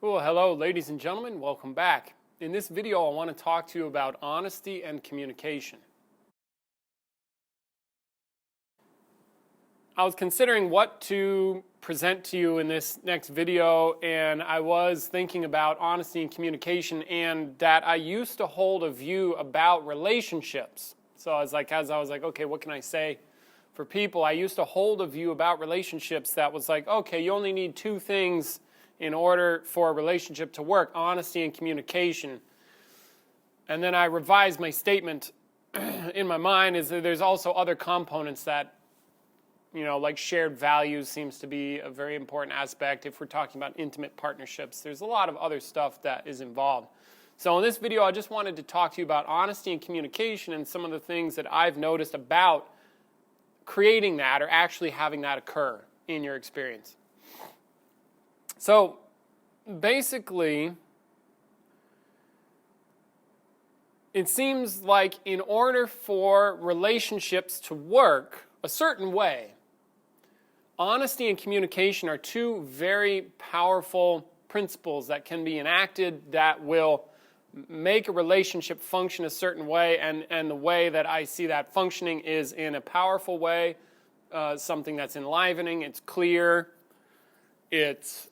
Well, hello, ladies and gentlemen. Welcome back. In this video, I want to talk to you about honesty and communication. I was considering what to present to you in this next video, and I was thinking about honesty and communication, and that I used to hold a view about relationships. So I was like, okay, what can I say for people? I used to hold a view about relationships that was like, okay, you only need two things in order for a relationship to work: honesty and communication. And then I revised my statement in my mind is that there's also other components that, like shared values seems to be a very important aspect. If we're talking about intimate partnerships, there's a lot of other stuff that is involved. So in this video, I just wanted to talk to you about honesty and communication and some of the things that I've noticed about creating that or actually having that occur in your experience. So basically, it seems like in order for relationships to work a certain way, honesty and communication are two very powerful principles that can be enacted that will make a relationship function a certain way, and the way that I see that functioning is in a powerful way, something that's enlivening, it's clear, it's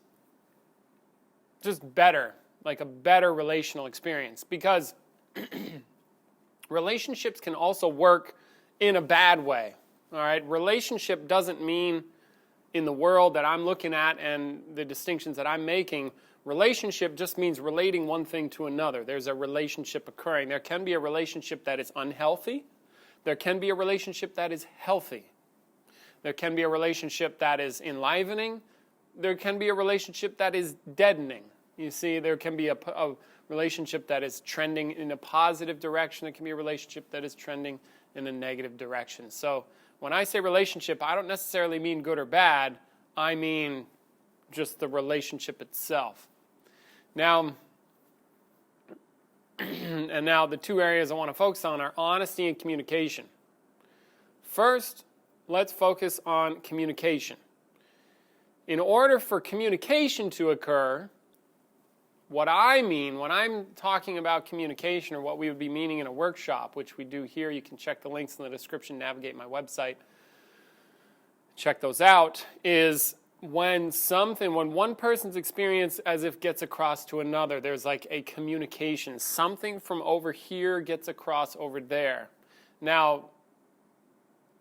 just better, like a better relational experience. Because relationships can also work in a bad way. All right, relationship doesn't mean, in the world that I'm looking at and the distinctions that I'm making, relationship just means relating one thing to another. There's a relationship occurring. There can be a relationship that is unhealthy. There can be a relationship that is healthy. There can be a relationship that is enlivening. There can be a relationship that is deadening. You see, there can be a relationship that is trending in a positive direction. There can be a relationship that is trending in a negative direction. So when I say relationship, I don't necessarily mean good or bad. I mean just the relationship itself. Now, now the two areas I want to focus on are honesty and communication. First, let's focus on communication. In order for communication to occur, what I mean when I'm talking about communication, or what we would be meaning in a workshop, which we do here, you can check the links in the description, navigate my website, check those out, is when one person's experience as if gets across to another, there's like a communication. Something from over here gets across over there. Now,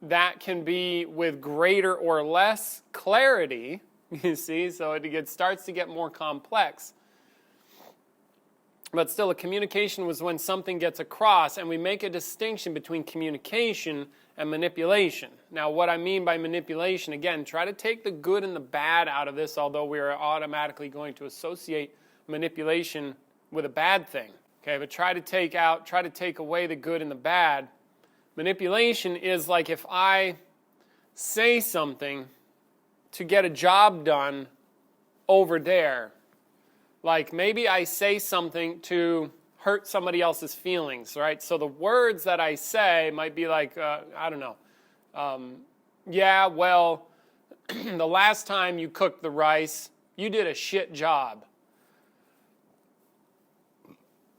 that can be with greater or less clarity, you see, so it starts to get more complex. But still, a communication was when something gets across, and we make a distinction between communication and manipulation. Now, what I mean by manipulation, again, try to take the good and the bad out of this, although we are automatically going to associate manipulation with a bad thing. Okay, but try to take away the good and the bad. Manipulation is like if I say something to get a job done over there. Like maybe I say something to hurt somebody else's feelings, right? So the words that I say might be like, I don't know. Yeah, well, the last time you cooked the rice, you did a shit job.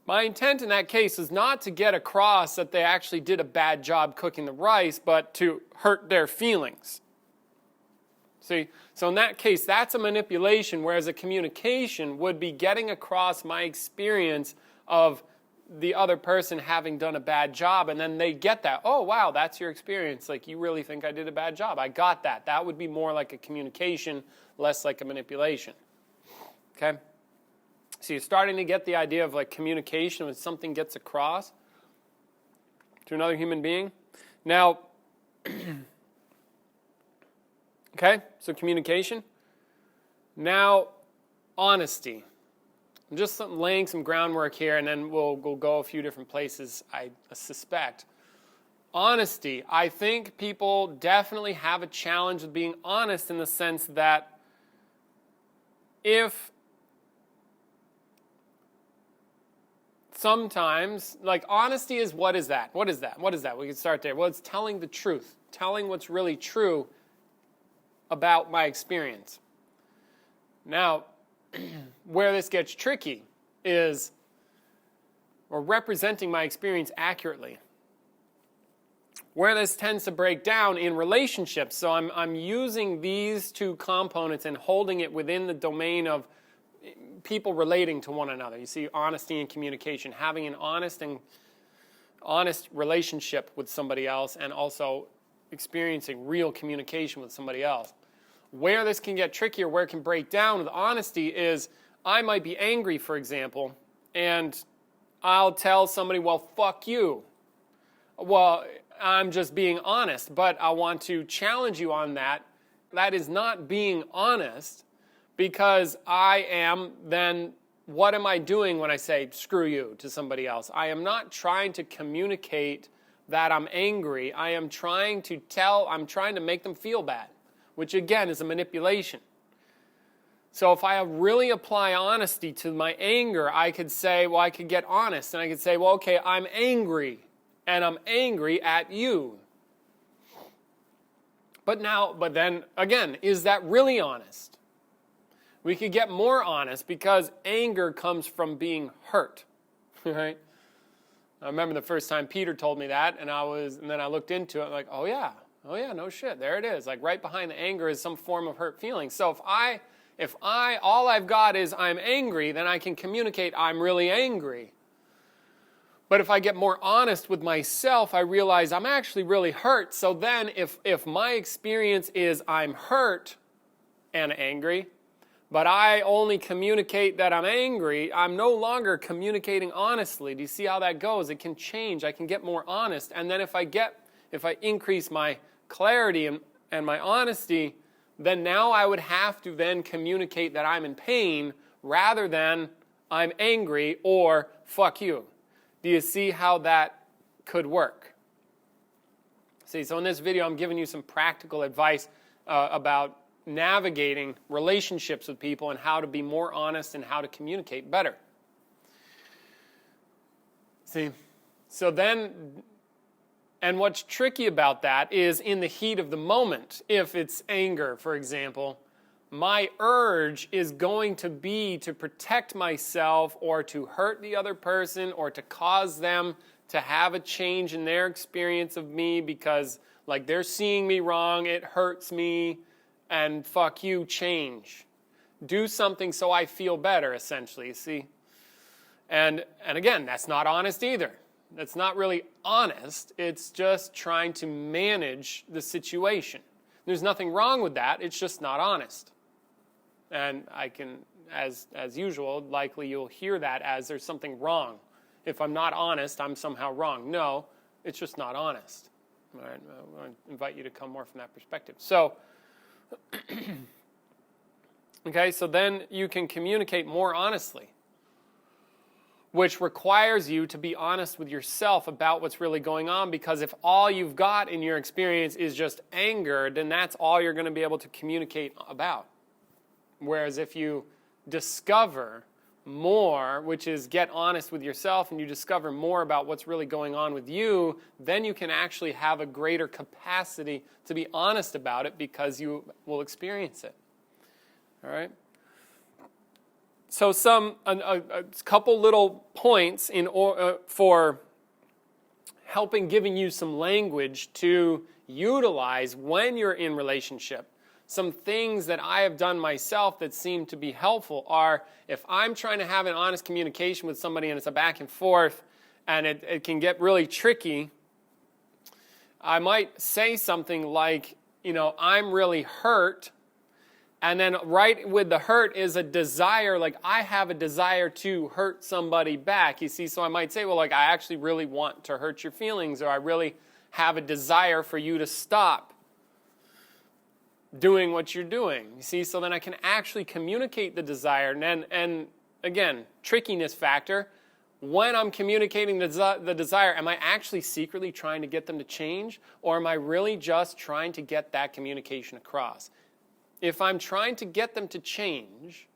My intent in that case is not to get across that they actually did a bad job cooking the rice, but to hurt their feelings. See, so in that case, that's a manipulation, whereas a communication would be getting across my experience of the other person having done a bad job, and then they get that. Oh, wow, that's your experience. Like, you really think I did a bad job. I got that. That would be more like a communication, less like a manipulation. Okay? So you're starting to get the idea of like communication when something gets across to another human being. Now, okay, so communication. Now, honesty. I'm just laying some groundwork here, and then we'll go a few different places, I suspect. Honesty. I think people definitely have a challenge with being honest in the sense that if sometimes, like honesty is, what is that? What is that? What is that? We can start there. Well, it's telling the truth. Telling what's really true about my experience. Now, where this gets tricky is, or representing my experience accurately, where this tends to break down in relationships. So I'm using these two components and holding it within the domain of people relating to one another. You see, honesty and communication, having an honest relationship with somebody else, and also experiencing real communication with somebody else. Where this can get trickier, where it can break down with honesty is, I might be angry, for example, and I'll tell somebody, well, fuck you. Well, I'm just being honest, but I want to challenge you on that. That is not being honest, because I am then, what am I doing when I say screw you to somebody else? I am not trying to communicate that I'm angry. I am trying to make them feel bad, which again is a manipulation. So if I really apply honesty to my anger, I could say, well, I could get honest, and I could say, well, okay, I'm angry. And I'm angry at you. But then, again, is that really honest? We could get more honest, because anger comes from being hurt, right? I remember the first time Peter told me that, and then I looked into it, like, oh yeah, no shit, there it is. Like, right behind the anger is some form of hurt feeling. So if all I've got is I'm angry, then I can communicate I'm really angry. But if I get more honest with myself, I realize I'm actually really hurt. So then if my experience is I'm hurt and angry, but I only communicate that I'm angry, I'm no longer communicating honestly. Do you see how that goes? It can change. I can get more honest. And then if I increase my clarity and my honesty, then now I would have to then communicate that I'm in pain rather than I'm angry or fuck you. Do you see how that could work? See, so in this video, I'm giving you some practical advice about navigating relationships with people and how to be more honest and how to communicate better. See, so then, and what's tricky about that is in the heat of the moment, if it's anger, for example, my urge is going to be to protect myself or to hurt the other person or to cause them to have a change in their experience of me because, like, they're seeing me wrong, it hurts me, and fuck you, change. Do something so I feel better, essentially, you see? And again, that's not honest either. That's not really honest. It's just trying to manage the situation. There's nothing wrong with that. It's just not honest. And I can, as usual, likely you'll hear that as there's something wrong. If I'm not honest, I'm somehow wrong. No, it's just not honest. All right, I want to invite you to come more from that perspective. So, okay, so then you can communicate more honestly, which requires you to be honest with yourself about what's really going on, because if all you've got in your experience is just anger, then that's all you're going to be able to communicate about. Whereas if you discover more, which is get honest with yourself, and you discover more about what's really going on with you, then you can actually have a greater capacity to be honest about it because you will experience it. All right? So a couple little points for giving you some language to utilize when you're in relationship. Some things that I have done myself that seem to be helpful are, if I'm trying to have an honest communication with somebody and it's a back and forth and it can get really tricky, I might say something like, I'm really hurt. And then right with the hurt is a desire, like I have a desire to hurt somebody back. You see, so I might say, well, like I actually really want to hurt your feelings, or I really have a desire for you to stop doing what you're doing. You see, so then I can actually communicate the desire. And again, trickiness factor, when I'm communicating the desire, am I actually secretly trying to get them to change, or am I really just trying to get that communication across? If I'm trying to get them to change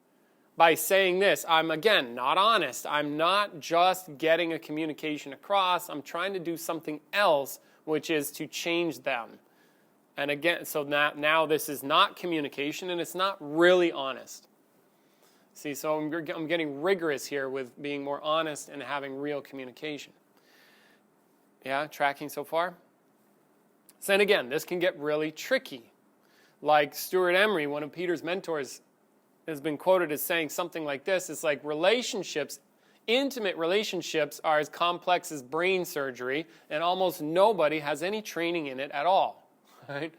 by saying this, I'm, again, not honest. I'm not just getting a communication across. I'm trying to do something else, which is to change them. And again, so now this is not communication, and it's not really honest. See, so I'm getting rigorous here with being more honest and having real communication. Yeah, tracking so far? So then again, this can get really tricky. Like Stuart Emery, one of Peter's mentors, has been quoted as saying something like this. It's like relationships, intimate relationships are as complex as brain surgery, and almost nobody has any training in it at all. Right?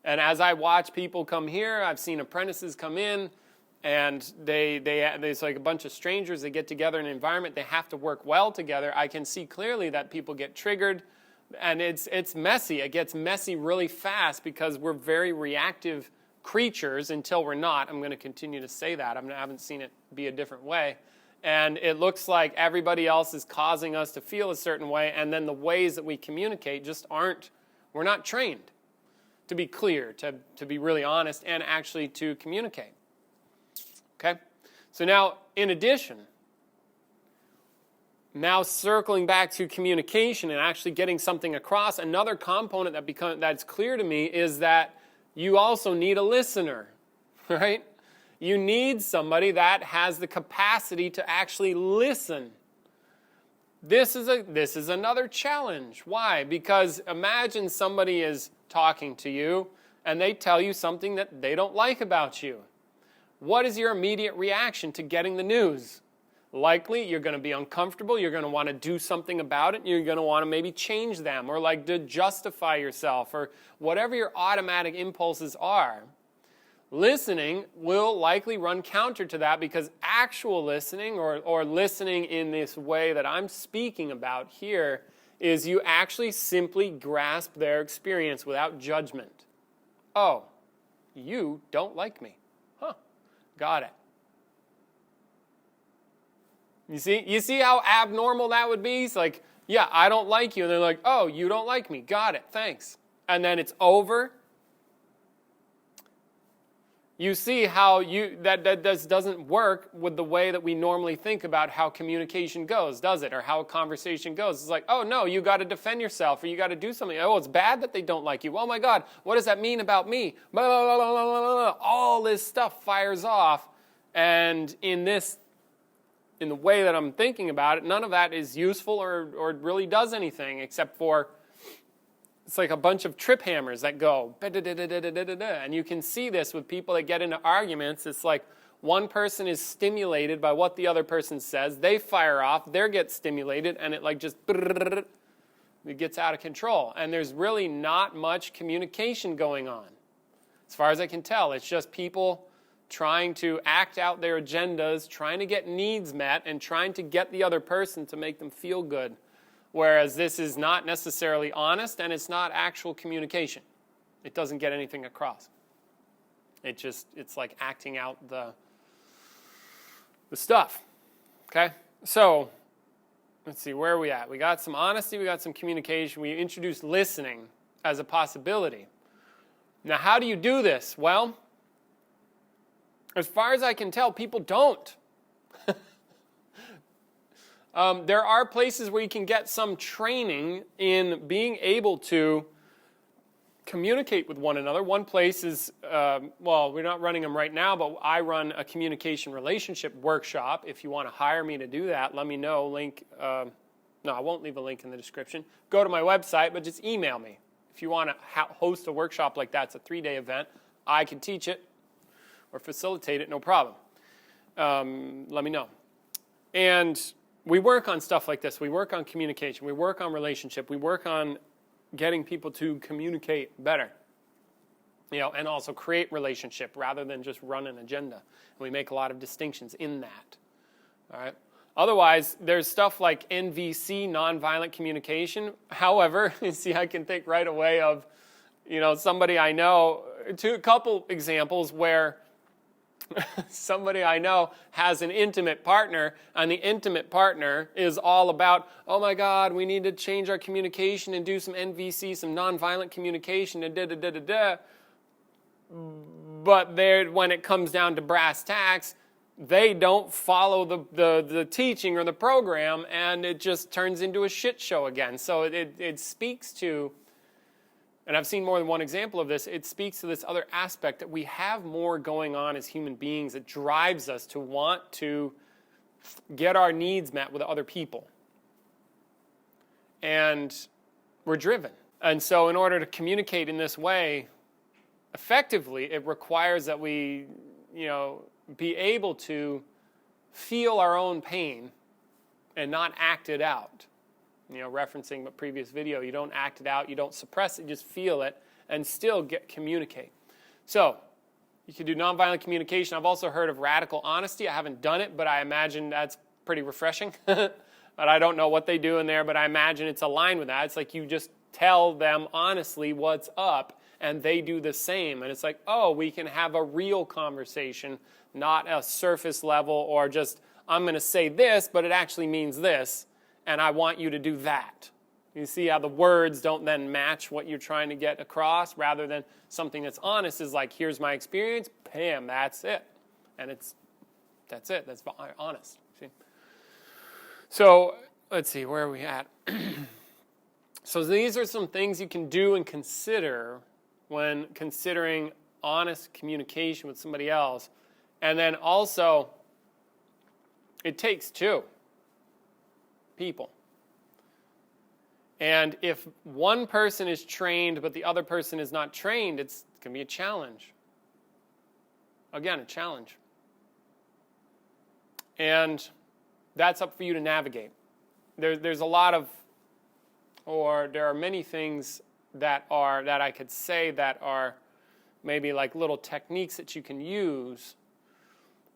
And as I watch people come here, I've seen apprentices come in, and there's like a bunch of strangers. They get together in an environment. They have to work well together. I can see clearly that people get triggered, and it's messy. It gets messy really fast because we're very reactive creatures until we're not. I'm going to continue to say that. I haven't seen it be a different way. And it looks like everybody else is causing us to feel a certain way, and then the ways that we communicate just aren't, we're not trained to be clear, to be really honest, and actually to communicate. Okay? So now, in addition, now circling back to communication and actually getting something across, another component that's clear to me is that you also need a listener, right? You need somebody that has the capacity to actually listen. This is another challenge. Why? Because imagine somebody is talking to you and they tell you something that they don't like about you. What is your immediate reaction to getting the news? Likely you're going to be uncomfortable, you're going to want to do something about it, and you're going to want to maybe change them or like to justify yourself or whatever your automatic impulses are. Listening will likely run counter to that because actual listening or listening in this way that I'm speaking about here is you actually simply grasp their experience without judgment. Oh, you don't like me. Huh, got it. You see how abnormal that would be? It's like, yeah, I don't like you. And they're like, oh, you don't like me. Got it, thanks. And then it's over. You see how that doesn't work with the way that we normally think about how communication goes, does it? Or how a conversation goes. It's like, oh, no, you got to defend yourself or you got to do something. Oh, it's bad that they don't like you. Oh, my God, what does that mean about me? Blah, blah, blah, blah, blah, blah. All this stuff fires off. And in the way that I'm thinking about it, none of that is useful or really does anything except for it's like a bunch of trip hammers that go, and you can see this with people that get into arguments. It's like one person is stimulated by what the other person says. They fire off, they get stimulated, and it like just, it gets out of control. And there's really not much communication going on. As far as I can tell, it's just people trying to act out their agendas, trying to get needs met, and trying to get the other person to make them feel good. Whereas this is not necessarily honest, and it's not actual communication. It doesn't get anything across. It's like acting out the stuff. Okay? So, let's see, where are we at? We got some honesty, we got some communication, we introduced listening as a possibility. Now, how do you do this? Well, as far as I can tell, people don't. There are places where you can get some training in being able to communicate with one another. One place is, we're not running them right now, but I run a communication relationship workshop. If you want to hire me to do that, let me know. Link, no, I won't leave a link in the description. Go to my website, but just email me. If you want to host a workshop like that, it's a 3-day event. I can teach it or facilitate it, no problem. Let me know. And we work on stuff like this. We work on communication. We work on relationship. We work on getting people to communicate better, and also create relationship rather than just run an agenda. And we make a lot of distinctions in that. All right. Otherwise, there's stuff like NVC, nonviolent communication. However, see, I can think right away of, somebody I know, a couple examples where somebody I know has an intimate partner, and the intimate partner is all about, oh my God, we need to change our communication and do some NVC, some nonviolent communication, and da-da-da-da-da. But when it comes down to brass tacks, they don't follow the teaching or the program, and it just turns into a shit show again. So it speaks to and I've seen more than one example of this, it speaks to this other aspect that we have more going on as human beings that drives us to want to get our needs met with other people. And we're driven. And so in order to communicate in this way effectively, it requires that we, be able to feel our own pain and not act it out. Referencing the previous video, you don't act it out, you don't suppress it, you just feel it and still communicate. So, you can do nonviolent communication. I've also heard of radical honesty. I haven't done it, but I imagine that's pretty refreshing. But I don't know what they do in there, but I imagine it's aligned with that. It's like you just tell them honestly what's up, and they do the same. And it's like, oh, we can have a real conversation, not a surface level or just, I'm going to say this, but it actually means this, and I want you to do that. You see how the words don't then match what you're trying to get across, rather than something that's honest is like, here's my experience, bam, that's it. And that's it, that's honest. See? So, let's see, where are we at? So these are some things you can do and consider when considering honest communication with somebody else. And then also, it takes two people. And if one person is trained but the other person is not trained, it's going to be a challenge. Again, a challenge. And that's up for you to navigate. There's a lot of, or there are many things that I could say that are maybe like little techniques that you can use.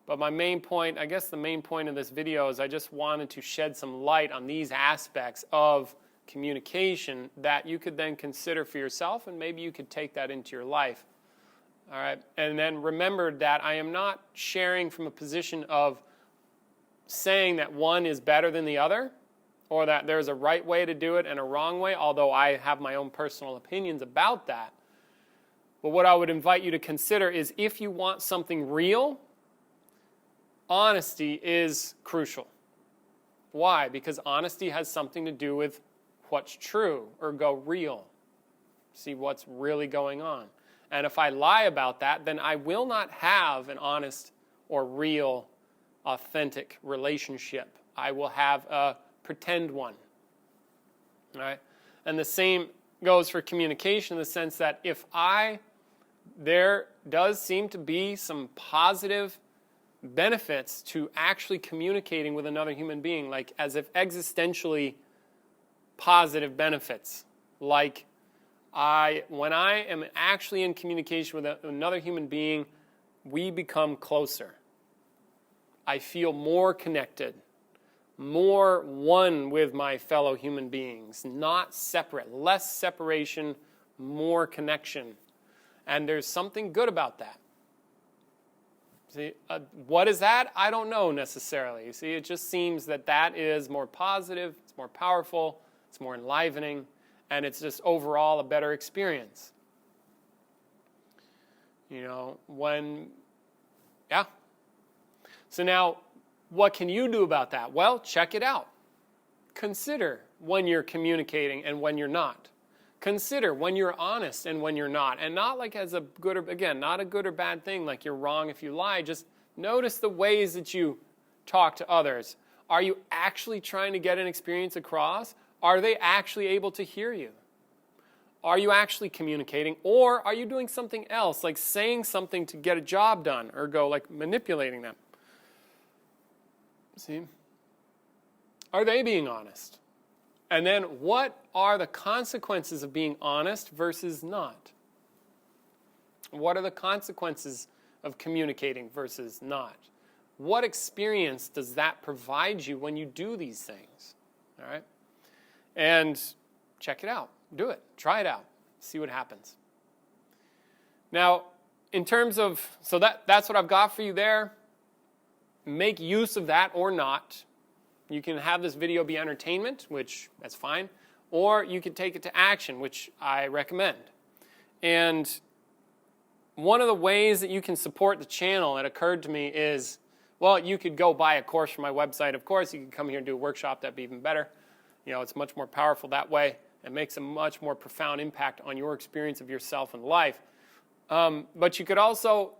But my main point, I guess the main point of this video is I just wanted to shed some light on these aspects of communication that you could then consider for yourself, and maybe you could take that into your life. All right, and then remember that I am not sharing from a position of saying that one is better than the other, or that there's a right way to do it and a wrong way, although I have my own personal opinions about that. But what I would invite you to consider is, if you want something real, honesty is crucial. Why? Because honesty has something to do with what's true, or go real. See what's really going on. And if I lie about that, then I will not have an honest or real, authentic relationship. I will have a pretend one. All right? And the same goes for communication, in the sense that if there does seem to be some positive benefits to actually communicating with another human being, like as if existentially positive benefits, like when I am actually in communication with another human being, we become closer. I feel more connected, more one with my fellow human beings, not separate, less separation, more connection. And there's something good about that. See, what is that? I don't know necessarily. You see, it just seems that is more positive, it's more powerful, it's more enlivening, and it's just overall a better experience. So now, what can you do about that? Well, check it out. Consider when you're communicating and when you're not. Consider when you're honest and when you're not. And not like as a good or, again, not a good or bad thing, like you're wrong if you lie. Just notice the ways that you talk to others. Are you actually trying to get an experience across? Are they actually able to hear you? Are you actually communicating? Or are you doing something else, like saying something to get a job done, or go like manipulating them? See? Are they being honest? And then what are the consequences of being honest versus not? What are the consequences of communicating versus not? What experience does that provide you when you do these things? All right? And check it out. Do it. Try it out. See what happens. Now, in terms of, so that's what I've got for you there. Make use of that or not. You can have this video be entertainment, which that's fine, or you can take it to action, which I recommend. And one of the ways that you can support the channel, it occurred to me, is, well, you could go buy a course from my website. Of course, you could come here and do a workshop. That'd be even better. It's much more powerful that way. It makes a much more profound impact on your experience of yourself and life. But you could also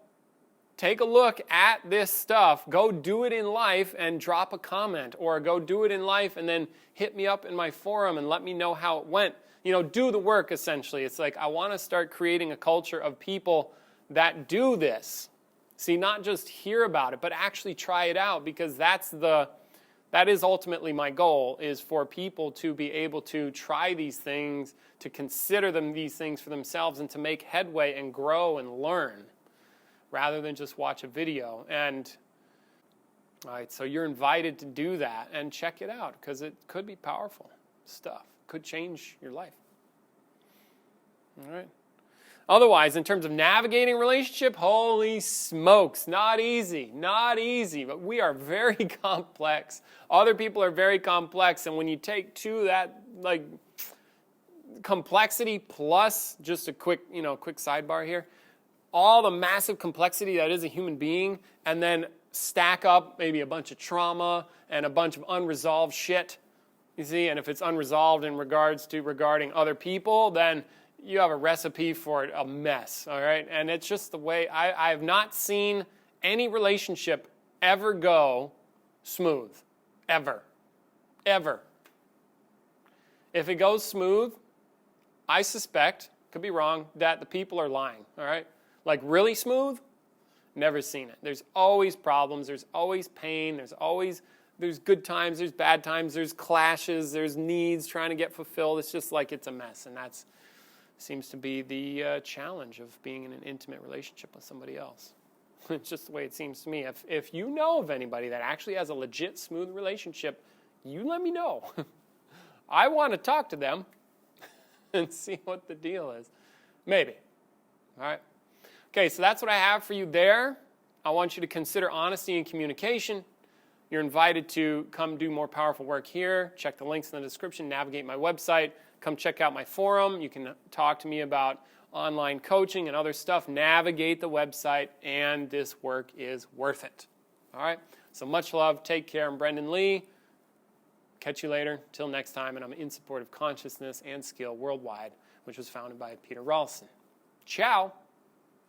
take a look at this stuff, go do it in life and drop a comment, or go do it in life and then hit me up in my forum and let me know how it went. Do the work, essentially. It's like I want to start creating a culture of people that do this. See, not just hear about it, but actually try it out, because that is ultimately my goal, is for people to be able to try these things, to consider these things for themselves, and to make headway and grow and learn, rather than just watch a video. And all right, so you're invited to do that and check it out, because it could be powerful stuff. Could change your life. All right. Otherwise, in terms of navigating relationship, holy smokes, not easy, but we are very complex. Other people are very complex, and when you take that complexity plus just a quick sidebar here, all the massive complexity that is a human being, and then stack up maybe a bunch of trauma and a bunch of unresolved shit, you see, and if it's unresolved regarding other people, then you have a recipe for a mess, all right? And it's just the way, I have not seen any relationship ever go smooth, ever. If it goes smooth, I suspect, could be wrong, that the people are lying, all right? Like really smooth, never seen it. There's always problems, there's always pain, there's good times, there's bad times, there's clashes, there's needs trying to get fulfilled. It's just like it's a mess, and that seems to be the challenge of being in an intimate relationship with somebody else. It's just the way it seems to me. If you know of anybody that actually has a legit smooth relationship, you let me know. I want to talk to them and see what the deal is. Maybe. All right. Okay, so that's what I have for you there. I want you to consider honesty and communication. You're invited to come do more powerful work here. Check the links in the description, navigate my website, come check out my forum. You can talk to me about online coaching and other stuff. Navigate the website, and this work is worth it. All right? So much love. Take care. I'm Brendan Lee. Catch you later. Till next time, and I'm in support of consciousness and skill worldwide, which was founded by Peter Rawlinson. Ciao.